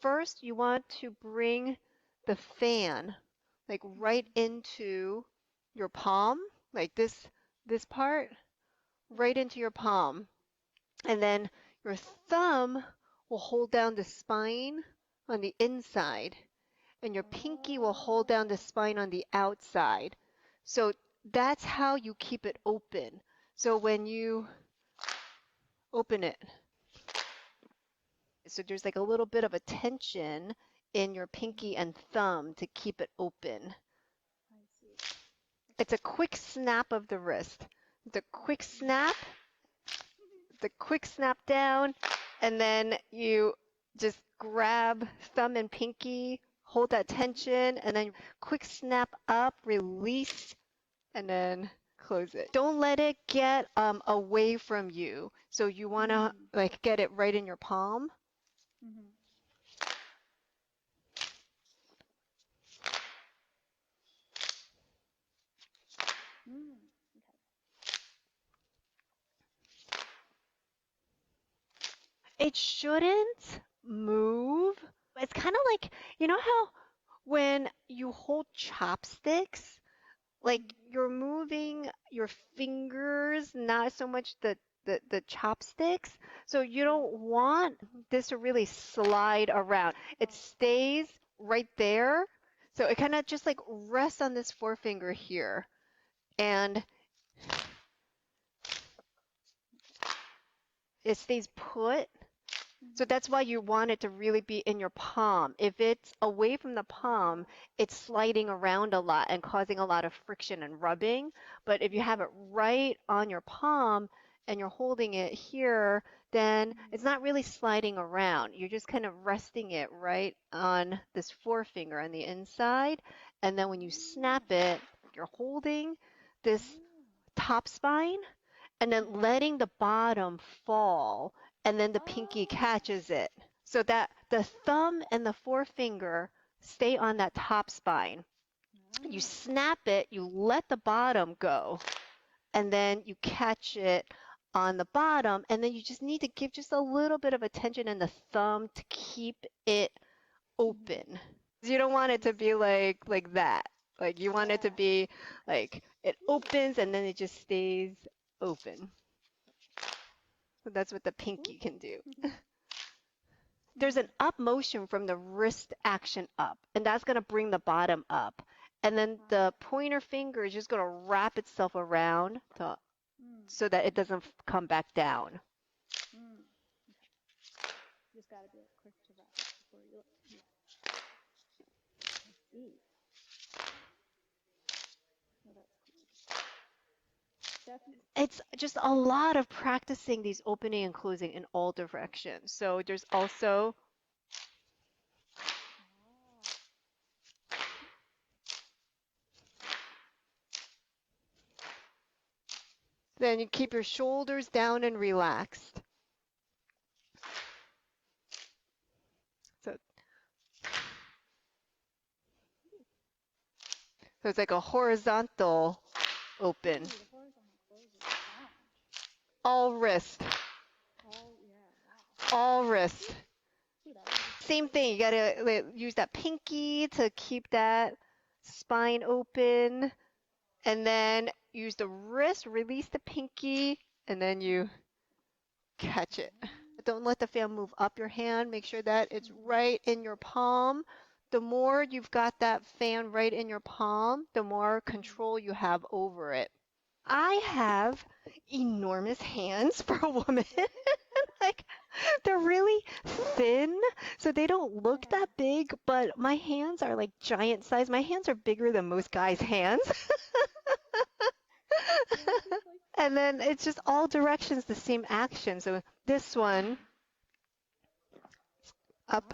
first you want to bring the fan like right into your palm, like this part, right into your palm. And then your thumb will hold down the spine on the inside, and your pinky will hold down the spine on the outside. So that's how you keep it open. So when you open it, so there's like a little bit of a tension in your pinky and thumb to keep it open. I see. It's a quick snap of the wrist. The quick snap, the quick snap down, and then you just grab thumb and pinky, hold that tension, and then quick snap up, release, and then close it. Don't let it get away from you. So you want to like get it right in your palm. Mm-hmm. Mm. It shouldn't move. It's kind of like, you know how when you hold chopsticks, like you're moving your fingers, not so much the chopsticks. So you don't want this to really slide around. It stays right there. So it kind of just like rests on this forefinger here. And it stays put. So that's why you want it to really be in your palm. If it's away from the palm, it's sliding around a lot and causing a lot of friction and rubbing. But if you have it right on your palm and you're holding it here, then it's not really sliding around. You're just kind of resting it right on this forefinger on the inside. And then when you snap it, you're holding this top spine and then letting the bottom fall, and then the pinky catches it. So that the thumb and the forefinger stay on that top spine. You snap it, you let the bottom go, and then you catch it on the bottom, and then you just need to give just a little bit of attention in the thumb to keep it open. You don't want it to be like that. Like you want it to be like it opens and then it just stays open. So that's what the pinky can do. There's an up motion from the wrist action up, and that's going to bring the bottom up. And then the pointer finger is just going to wrap itself around so that it doesn't come back down. Okay. Just gotta be quick to wrap it before you look. Yeah. I see. Oh, that's cool. Definitely. It's just a lot of practicing these opening and closing in all directions. So there's also then you keep your shoulders down and relaxed. So, so it's like a horizontal open. All wrist. All wrist. Same thing. You gotta use that pinky to keep that spine open, and then use the wrist, release the pinky, and then you catch it. Don't let the fan move up your hand. Make sure that it's right in your palm. The more you've got that fan right in your palm, the more control you have over it. I have enormous hands for a woman. Like they're really thin, so they don't look that big, but my hands are like giant size. My hands are bigger than most guys' hands. And then it's just all directions, the same action. So this one, up.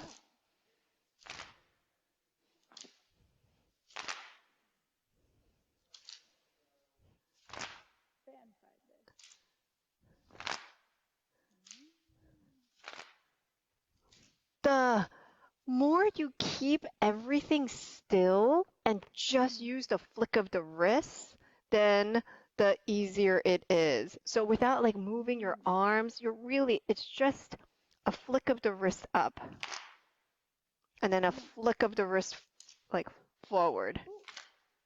The more you keep everything still and just use the flick of the wrist, then the easier it is. So without like moving your arms, it's just a flick of the wrist up. and then a flick of the wrist like forward. Ooh,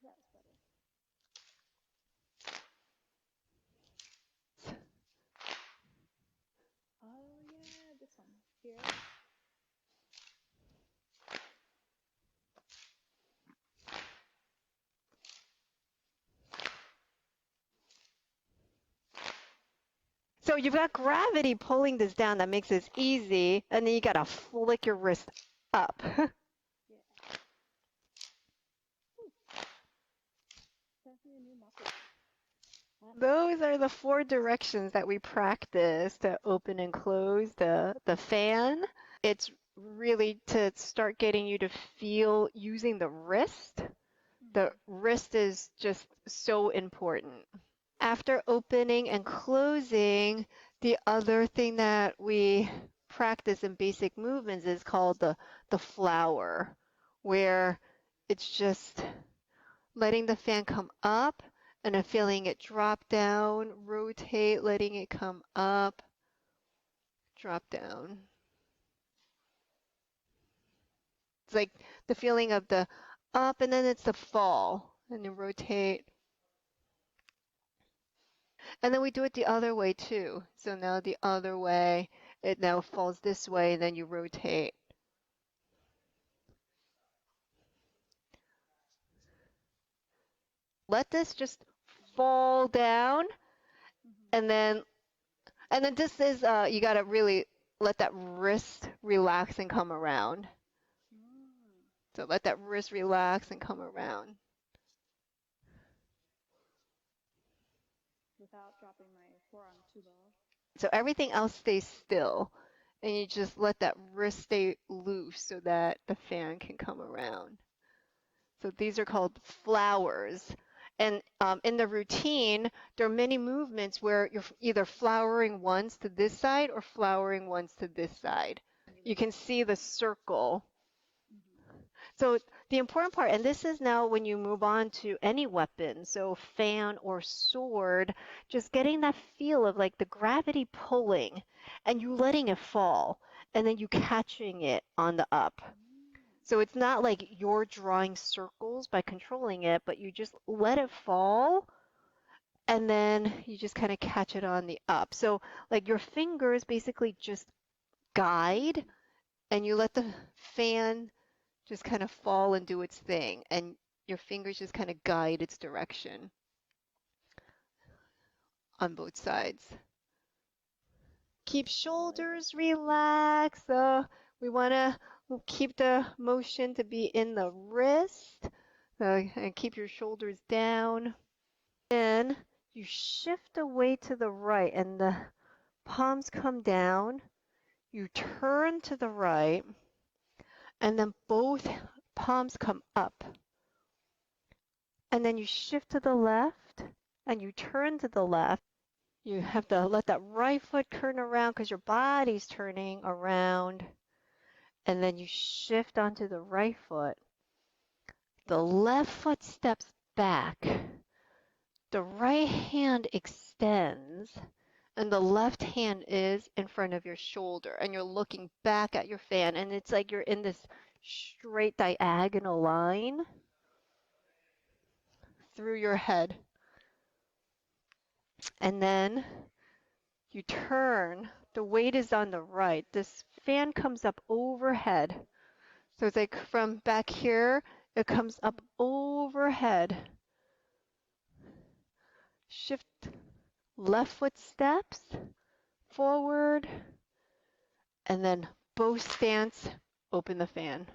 that's better. Oh yeah, this one here. So you've got gravity pulling this down that makes this easy, and then you gotta flick your wrist up. Yeah. Ooh, definitely a new muscle. Those are the 4 directions that we practice to open and close the fan. It's really to start getting you to feel using the wrist. The wrist is just so important. After opening and closing, the other thing that we practice in basic movements is called the flower, where it's just letting the fan come up and then feeling it drop down, rotate, letting it come up, drop down. It's like the feeling of the up and then it's the fall and then rotate. And then we do it the other way too. So now the other way, it now falls this way and then you rotate. Let this just fall down and then this is you got to really let that wrist relax and come around. So let that wrist relax and come around. Without dropping my forearm too low. So everything else stays still. And you just let that wrist stay loose so that the fan can come around. So these are called flowers. And in the routine, there are many movements where you're either flowering once to this side or flowering once to this side. You can see the circle. So the important part, and this is now when you move on to any weapon, so fan or sword, just getting that feel of like the gravity pulling and you letting it fall and then you catching it on the up. So it's not like you're drawing circles by controlling it, but you just let it fall and then you just kind of catch it on the up. So like your fingers basically just guide and you let the fan just kind of fall and do its thing, and your fingers just kind of guide its direction on both sides. Keep shoulders relaxed. We want to keep the motion to be in the wrist, and keep your shoulders down. Then you shift away to the right, and the palms come down. You turn to the right, and then both palms come up. And then you shift to the left and you turn to the left. You have to let that right foot turn around because your body's turning around. And then you shift onto the right foot. The left foot steps back. The right hand extends. And the left hand is in front of your shoulder. And you're looking back at your fan. And it's like you're in this straight diagonal line through your head. And then you turn, the weight is on the right. This fan comes up overhead. So it's like from back here, it comes up overhead. Shift, left foot steps forward, and then both stance, open the fan.